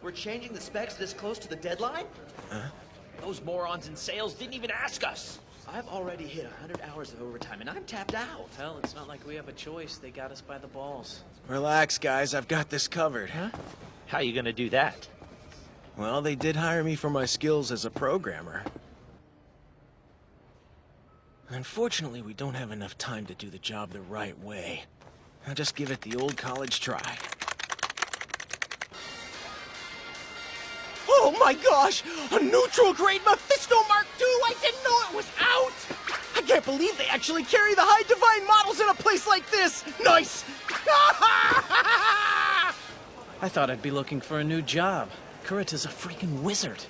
We're changing the specs this close to the deadline? Huh? Those morons in sales didn't even ask us. I've already hit 100 hours of overtime, and I'm tapped out. Hell, it's not like we have a choice. They got us by the balls. Relax, guys. I've got this covered. Huh? How you gonna do that? Well, they did hire me for my skills as a programmer. Unfortunately, we don't have enough time to do the job the right way. I'll just give it the old college try. Oh my gosh! A neutral-grade Mephisto Mark II! I didn't know it was out! I can't believe they actually carry the high divine models in a place like this! Nice! I thought I'd be looking for a new job. Kurita's a freaking wizard.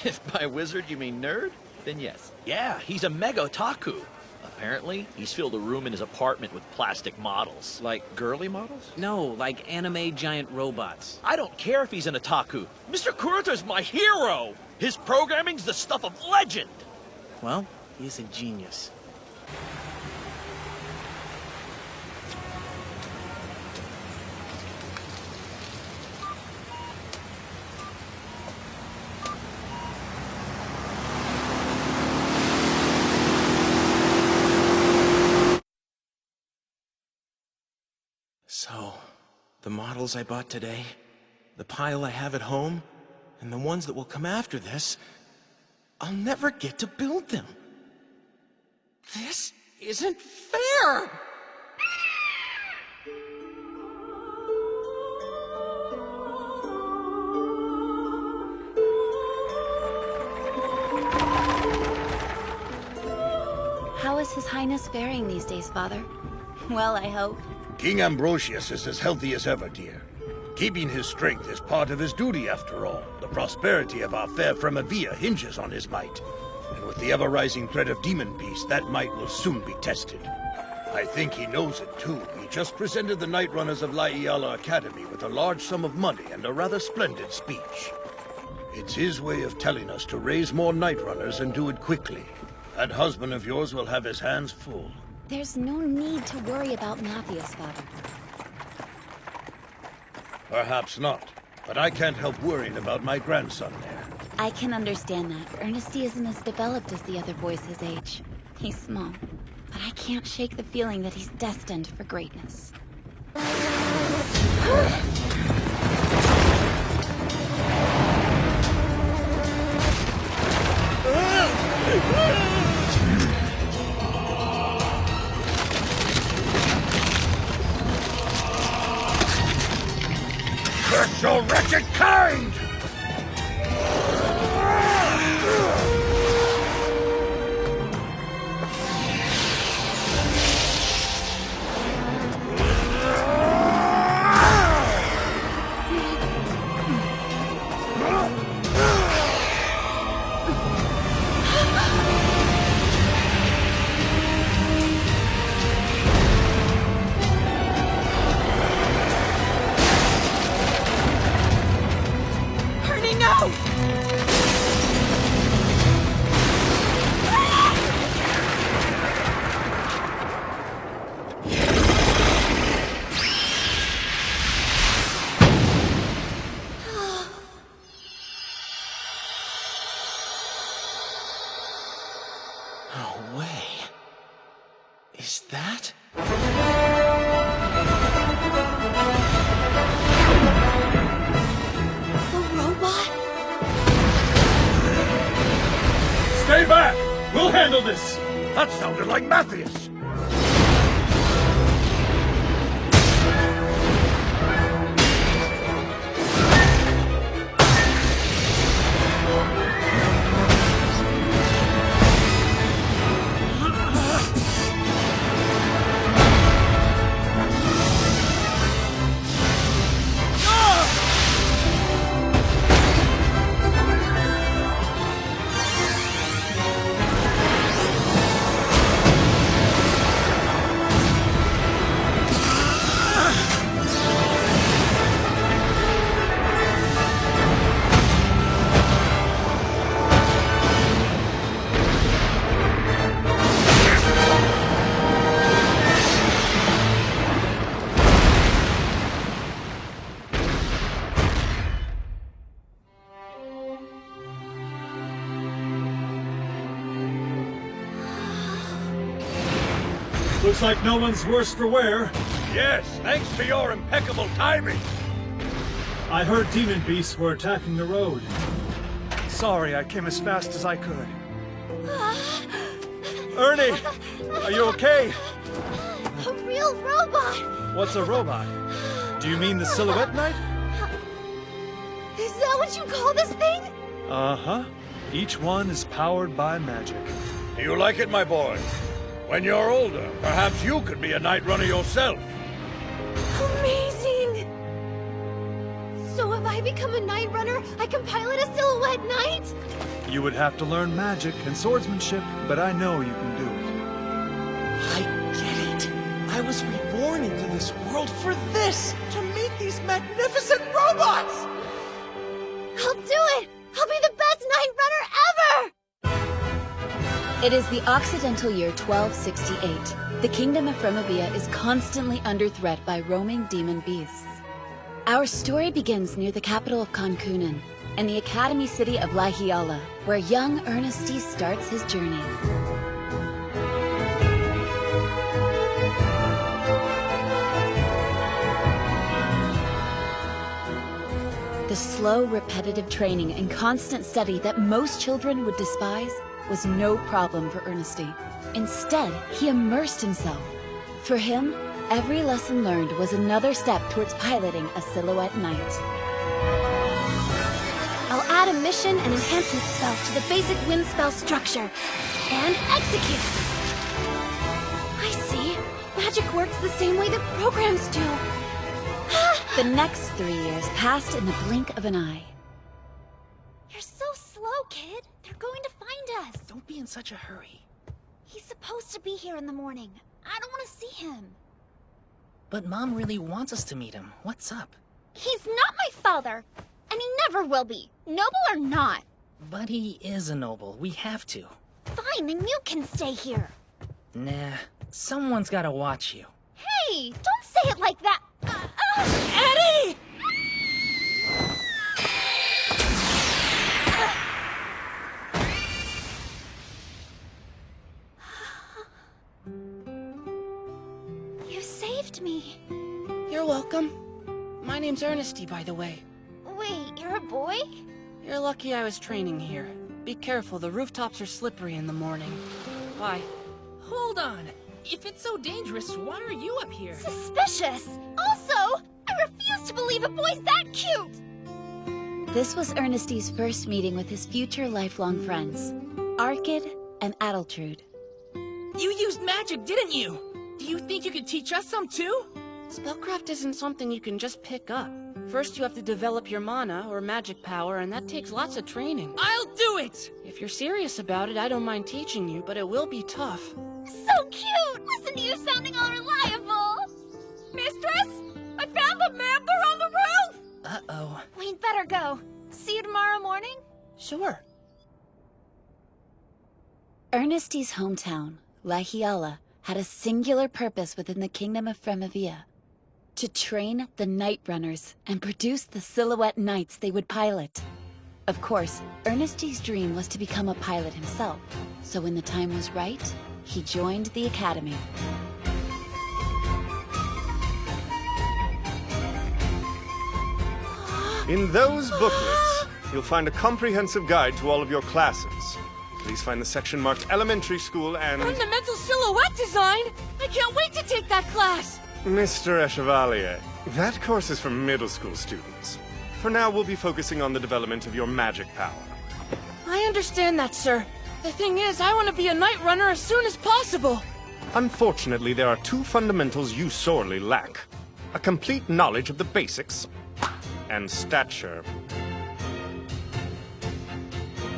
If by wizard you mean nerd, then yes. Yeah, he's a mega otaku. Apparently, he's filled a room in his apartment with plastic models. Like girly models? No, like anime giant robots. I don't care if he's an otaku. Mr. Kurita's my hero! His programming's the stuff of legend! Well, he's a genius. So, the models I bought today, the pile I have at home, and the ones that will come after this, I'll never get to build them. This isn't fair! How is His Highness faring these days, Father? Well, I hope. King Ambrosius is as healthy as ever, dear. Keeping his strength is part of his duty, after all. The prosperity of our fair Fremavia hinges on his might. And with the ever-rising threat of demon beasts, that might will soon be tested. I think he knows it, too. He just presented the Night Runners of La Iala Academy with a large sum of money and a rather splendid speech. It's his way of telling us to raise more Night Runners and do it quickly. That husband of yours will have his hands full. There's no need to worry about Matthias, Father. Perhaps not, but I can't help worrying about my grandson there. I can understand that. Ernest isn't as developed as the other boys his age. He's small, but I can't shake the feeling that he's destined for greatness. Curse your wretched kind! No way. Is that? The robot? Stay back! We'll handle this! That sounded like Matthias! Looks like no one's worse for wear. Yes, thanks to your impeccable timing. I heard demon beasts were attacking the road. Sorry, I came as fast as I could. Ernie! Are you okay? A real robot! What's a robot? Do you mean the Silhouette Knight? Is that what you call this thing? Uh-huh. Each one is powered by magic. Do you like it, my boy? When you're older, perhaps you could be a night runner yourself. Amazing! So if I become a night runner, I can pilot a Silhouette Knight? You would have to learn magic and swordsmanship, but I know you can do it. I get it. I was reborn into this world for this, to make these magnificent robots! I'll do it! I'll be the best night runner ever! It is the Occidental year 1268. The kingdom of Fremavia is constantly under threat by roaming demon beasts. Our story begins near the capital of Kankunen, and the academy city of Lahiala, where young Ernesty starts his journey. The slow, repetitive training and constant study that most children would despise was no problem for Ernesty. Instead, he immersed himself. For him, every lesson learned was another step towards piloting a Silhouette Knight. I'll add a mission and enhancement spells to the basic wind spell structure. And execute! I see. Magic works the same way that programs do. The next 3 years passed in the blink of an eye. You're so slow, kid. They're going to find us. Don't be in such a hurry. He's supposed to be here in the morning. I don't want to see him. But Mom really wants us to meet him. What's up? He's not my father. And he never will be. Noble or not. But he is a noble. We have to. Fine, then you can stay here. Nah, someone's gotta watch you. Hey, don't say it like that. Eddie! You saved me. You're welcome. My name's Ernesty, by the way. Wait, you're a boy? You're lucky I was training here. Be careful, the rooftops are slippery in the morning. Bye. Hold on. If it's so dangerous, why are you up here? Suspicious. Also, I refuse to believe a boy's that cute. This was Ernesty's first meeting with his future lifelong friends, Arkid and Adultrude. You used magic, didn't you? Do you think you could teach us some too? Spellcraft isn't something you can just pick up. First you have to develop your mana, or magic power, and that takes lots of training. I'll do it! If you're serious about it, I don't mind teaching you, but it will be tough. So cute! Listen to you sounding all reliable! Mistress? I found the member on the roof! Uh-oh. We'd better go. See you tomorrow morning? Sure. Ernesty's hometown, Lahiala, had a singular purpose within the kingdom of Fremavia. To train the Night Runners and produce the Silhouette Knights they would pilot. Of course, Ernesty's dream was to become a pilot himself, so when the time was right, he joined the academy. In those booklets, you'll find a comprehensive guide to all of your classes. Please find the section marked Elementary School and... Fundamental Silhouette Design? I can't wait to take that class! Mr. Echevalier, that course is for middle school students. For now, we'll be focusing on the development of your magic power. I understand that, sir. The thing is, I want to be a Night Runner as soon as possible. Unfortunately, there are two fundamentals you sorely lack. A complete knowledge of the basics, and stature.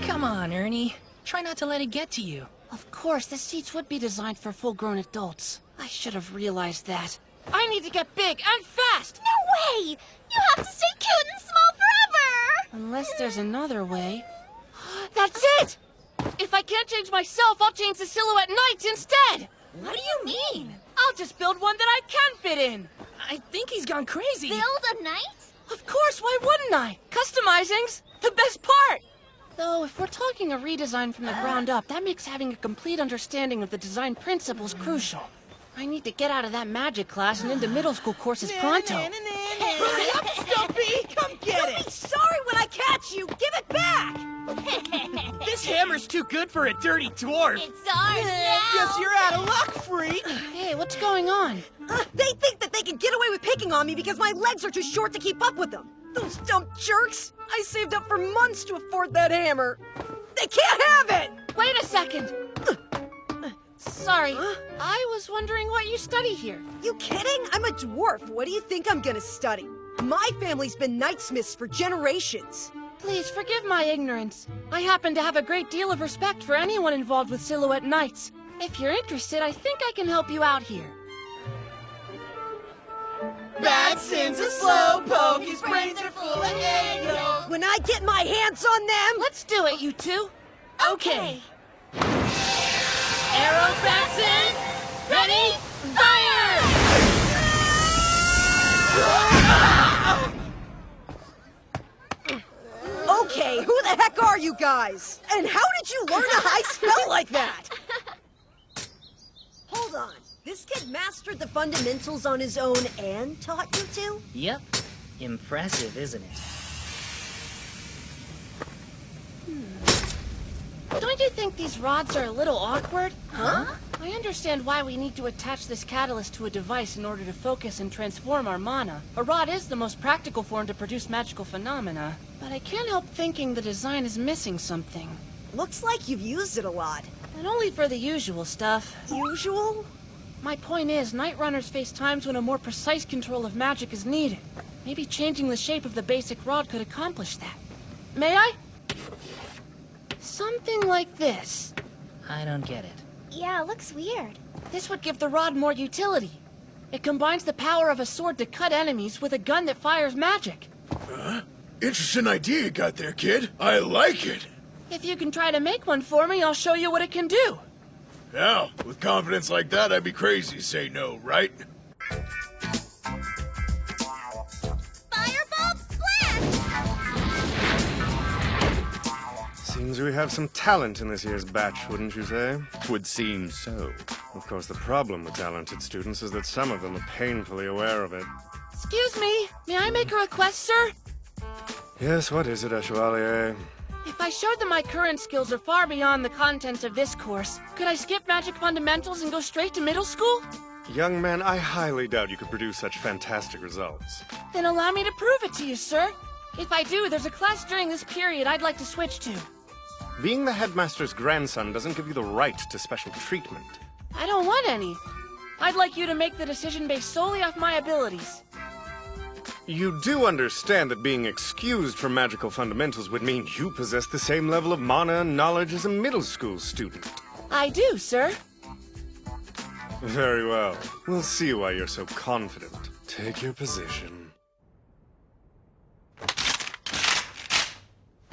Come on, Ernie. Try not to let it get to you. Of course, the seats would be designed for full-grown adults. I should have realized that. I need to get big and fast! No way! You have to stay cute and small forever! Unless there's another way. That's it! If I can't change myself, I'll change the Silhouette Knights instead! What do you mean? I'll just build one that I can fit in! I think he's gone crazy. Build a knight? Of course, why wouldn't I? Customizing's the best part! Though, if we're talking a redesign from the ground up, that makes having a complete understanding of the design principles crucial. I need to get out of that magic class and into middle school courses pronto. Hurry up, Stumpy! Come get it! You'll be sorry when I catch you! Give it back! This hammer's too good for a dirty dwarf! It's ours now! Guess you're out of luck, freak! Hey, what's going on? They think that they can get away with picking on me because my legs are too short to keep up with them. Those dumb jerks! I saved up for months to afford that hammer. They can't have it! Wait a second! Sorry, I was wondering what you study here. You kidding? I'm a dwarf. What do you think I'm gonna study? My family's been knightsmiths for generations. Please forgive my ignorance. I happen to have a great deal of respect for anyone involved with Silhouette Knights. If you're interested, I think I can help you out here. Bad Sin's a slowpoke, his brains are full of egg yolk. When I get my hands on them... Let's do it, you two. Okay. Arrow Batson, ready, fire! Okay, who the heck are you guys? And how did you learn a high spell like that? Hold on. This kid mastered the fundamentals on his own and taught you to? Yep. Impressive, isn't it? Don't you think these rods are a little awkward? Huh? I understand why we need to attach this catalyst to a device in order to focus and transform our mana. A rod is the most practical form to produce magical phenomena. But I can't help thinking the design is missing something. Looks like you've used it a lot. And only for the usual stuff. Usual? My point is, Night Runners face times when a more precise control of magic is needed. Maybe changing the shape of the basic rod could accomplish that. May I? Something like this. I don't get it. Yeah, looks weird. This would give the rod more utility. It combines the power of a sword to cut enemies with a gun that fires magic. Interesting idea you got there, kid. I like it. If you can try to make one for me, I'll show you what it can do. Now, with confidence like that, I'd be crazy to say no, right? Fireball blast! Seems we have some talent in this year's batch, wouldn't you say? Would seem so. Of course, the problem with talented students is that some of them are painfully aware of it. Excuse me, may I make a request, sir? Yes, what is it, Chevalier? If I showed them my current skills are far beyond the contents of this course, could I skip Magic Fundamentals and go straight to middle school? Young man, I highly doubt you could produce such fantastic results. Then allow me to prove it to you, sir. If I do, there's a class during this period I'd like to switch to. Being the headmaster's grandson doesn't give you the right to special treatment. I don't want any. I'd like you to make the decision based solely off my abilities. You do understand that being excused from magical fundamentals would mean you possess the same level of mana and knowledge as a middle school student. I do, sir. Very well. We'll see why you're so confident. Take your position.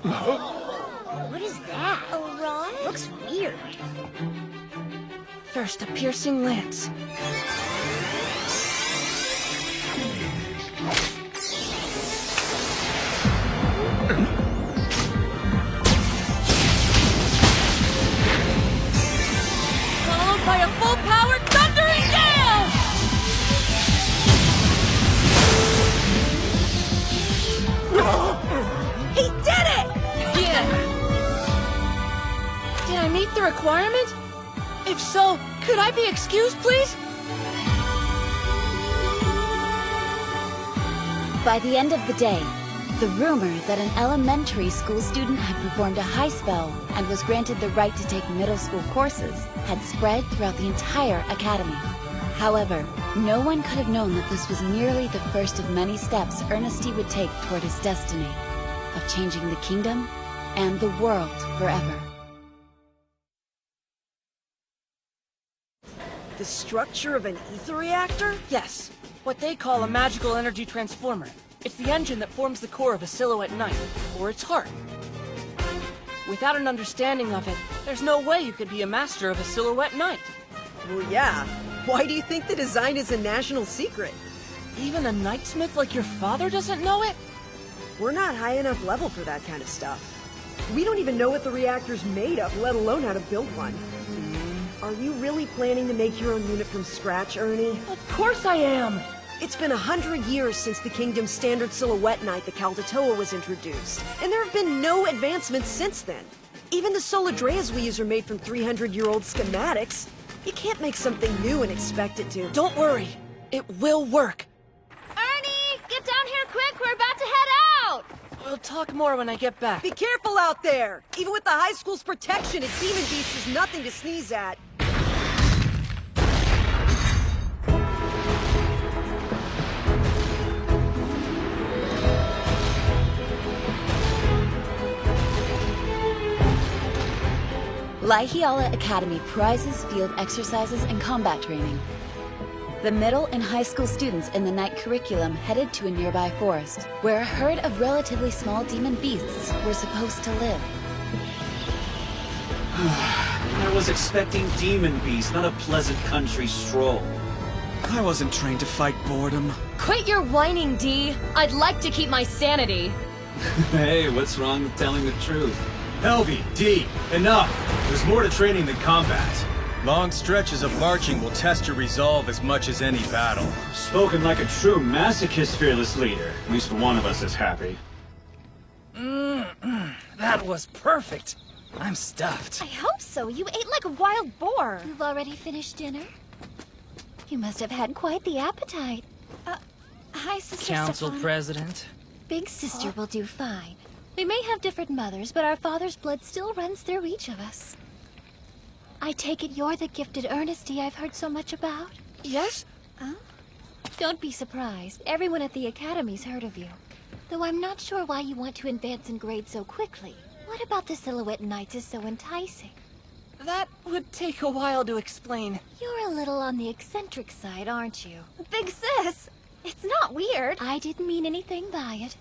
What is that? A rod? Looks weird. First, a piercing lance. Followed by a full-powered thundering gale! He did it! Yeah. Did I meet the requirement? If so, could I be excused, please? By the end of the day, the rumor that an elementary school student had performed a high spell and was granted the right to take middle school courses had spread throughout the entire academy. However, no one could have known that this was merely the first of many steps Ernesty would take toward his destiny of changing the kingdom and the world forever. The structure of an ether reactor? Yes, what they call a magical energy transformer. It's the engine that forms the core of a Silhouette Knight, or its heart. Without an understanding of it, there's no way you could be a master of a Silhouette Knight. Well, yeah. Why do you think the design is a national secret? Even a knightsmith like your father doesn't know it? We're not high enough level for that kind of stuff. We don't even know what the reactor's made of, let alone how to build one. Are you really planning to make your own unit from scratch, Ernie? Of course I am! It's been 100 years since the Kingdom's standard silhouette knight, the Kaldatoa, was introduced, and there have been no advancements since then. Even the Solodreas we use are made from 300-year-old schematics. You can't make something new and expect it to. Don't worry, it will work. Ernie, get down here quick, we're about to head out! We'll talk more when I get back. Be careful out there! Even with the high school's protection, a demon beast is nothing to sneeze at. Laihiala Academy prizes field exercises and combat training. The middle and high school students in the night curriculum headed to a nearby forest, where a herd of relatively small demon beasts were supposed to live. I was expecting demon beasts, not a pleasant country stroll. I wasn't trained to fight boredom. Quit your whining, Dee. I'd like to keep my sanity. Hey, what's wrong with telling the truth? Helvy, D, enough! There's more to training than combat. Long stretches of marching will test your resolve as much as any battle. Spoken like a true masochist, fearless leader. At least one of us is happy. That was perfect. I'm stuffed. I hope so. You ate like a wild boar. You've already finished dinner? You must have had quite the appetite. Hi, Sister Council Stefan. President. Big sister will do fine. We may have different mothers, but our father's blood still runs through each of us. I take it you're the gifted Ernesty I've heard so much about? Yes? Huh? Don't be surprised. Everyone at the Academy's heard of you. Though I'm not sure why you want to advance in grade so quickly. What about the Silhouette Knights is so enticing? That would take a while to explain. You're a little on the eccentric side, aren't you? Big sis, it's not weird. I didn't mean anything by it.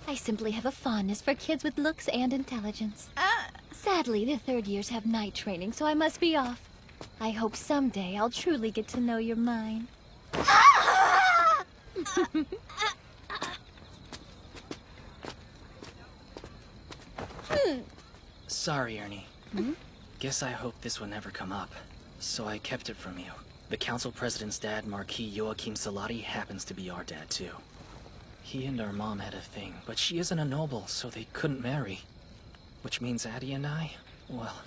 I simply have a fondness for kids with looks and intelligence. Sadly, the third years have night training, so I must be off. I hope someday I'll truly get to know your mind. Sorry, Ernie. Guess I hoped this would never come up. So I kept it from you. The council president's dad, Marquis Joachim Salati, happens to be our dad, too. He and our mom had a thing, but she isn't a noble, so they couldn't marry. Which means Addie and I, well,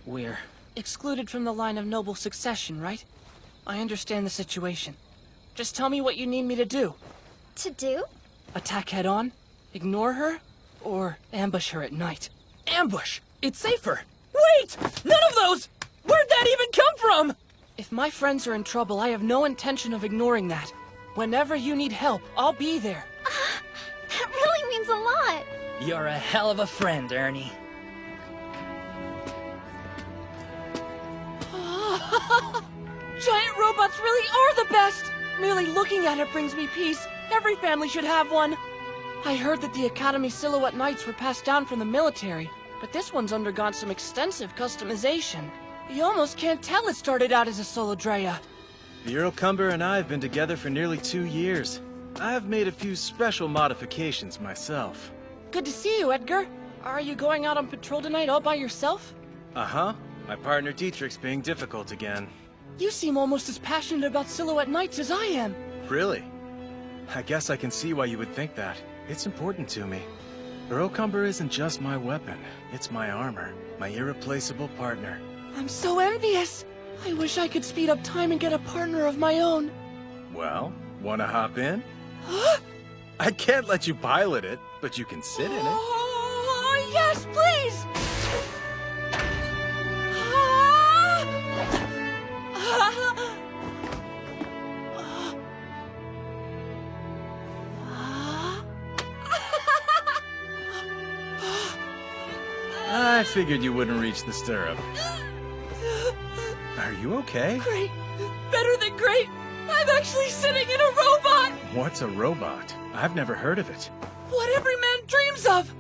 we're... excluded from the line of noble succession, right? I understand the situation. Just tell me what you need me to do. To do? Attack head-on? Ignore her? Or ambush her at night? Ambush! It's safer! Wait! None of those! Where'd that even come from? If my friends are in trouble, I have no intention of ignoring that. Whenever you need help, I'll be there. That really means a lot. You're a hell of a friend, Ernie. Giant robots really are the best! Merely looking at it brings me peace. Every family should have one. I heard that the Academy Silhouette Knights were passed down from the military, but this one's undergone some extensive customization. You almost can't tell it started out as a Solodrea. The Eurocumber and I have been together for nearly 2 years. I have made a few special modifications myself. Good to see you, Edgar. Are you going out on patrol tonight all by yourself? Uh-huh. My partner Dietrich's being difficult again. You seem almost as passionate about Silhouette Knights as I am. Really? I guess I can see why you would think that. It's important to me. Eurocumber isn't just my weapon. It's my armor. My irreplaceable partner. I'm so envious. I wish I could speed up time and get a partner of my own. Well, wanna hop in? Huh? I can't let you pilot it, but you can sit in it. Oh, yes, please! I figured you wouldn't reach the stirrup. Are you okay? Great. Better than great. I'm actually sitting in a robot! What's a robot? I've never heard of it. What every man dreams of!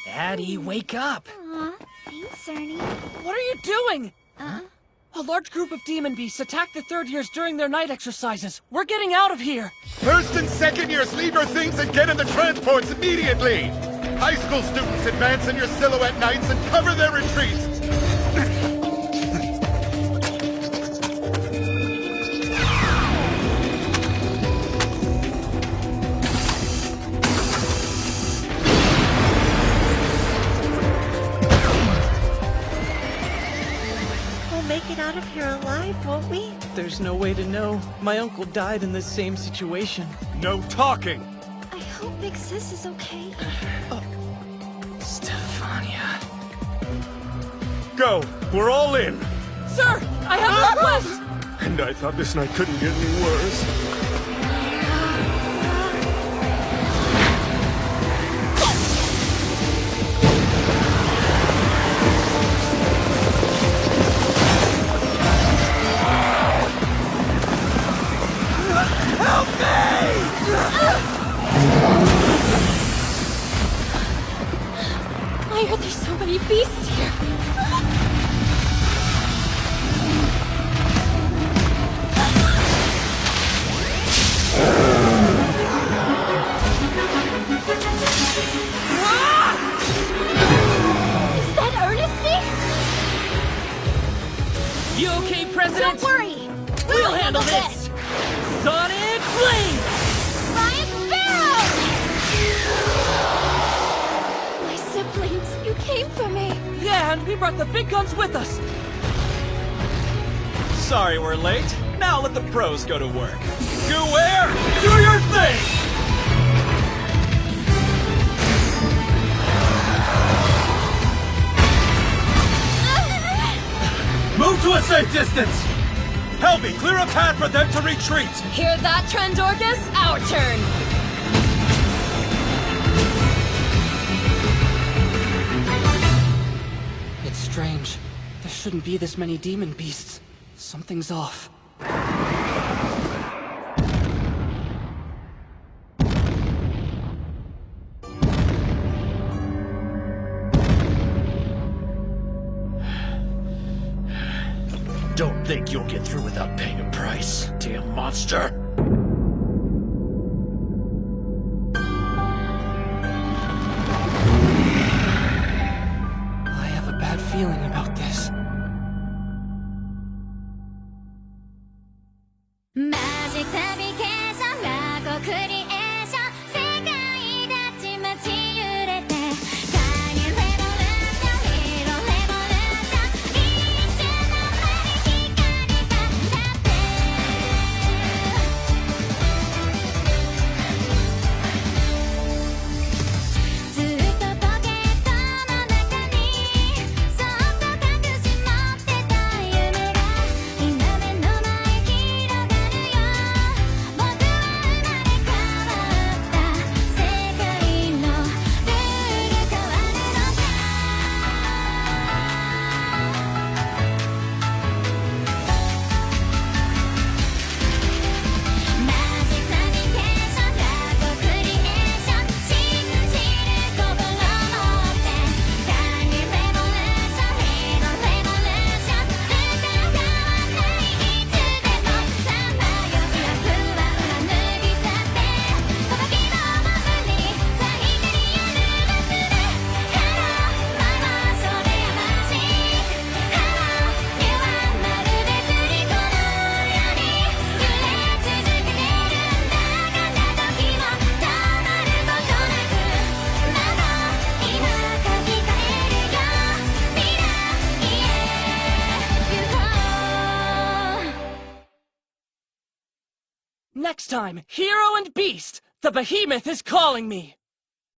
Addie, wake up! Aw, thanks, Ernie. What are you doing? A large group of demon beasts attacked the third years during their night exercises. We're getting out of here! First and second years, leave your things and get in the transports immediately! High school students, advance in your silhouette nights and cover their retreats! Make it out of here alive, won't we? There's no way to know. My uncle died in the same situation. No talking! I hope Big Sis is okay. Stefania. Go! We're all in! Sir, I have a request! And I thought this night couldn't get any worse. Why are there so many beasts here? Is that Earnesty? You okay, President? Don't worry! We'll handle this! Sonic Flame! Flying Sparrow! My siblings, you came for me. Yeah, and we brought the big guns with us. Sorry we're late. Now let the pros go to work. Go do your thing! Move to a safe distance! Helby, clear a path for them to retreat! Hear that, Trandorcus? Our turn! It's strange. There shouldn't be this many demon beasts. Something's off. Don't think you'll get through without paying a price, damn monster! I have a bad feeling about this. Magic navigation, ラゴクリエーション、世界立ち待ち揺れて、タイムレボリューション、ヒーローレボリューション、一瞬の間に光が当たってずっとポケットの中にそっと隠し持ってた夢が今目の前広がるよ僕は生まれ変わった世界のルール変わるのさマジックナビゲーションラゴクリエーション信じる心を持ってタイムレボリューションヒーローレボリューション歌変わんないいつでもさまよいは不安は脱ぎ去って届きのボムに最後にやるバスで Hello ママそれやマジック Hello You are まるで振り子のように揺れ続けてるんだがな時も止まることなくまだ今書き換えるよ未来へ行こう Next time, Hero and Beast! The behemoth is calling me!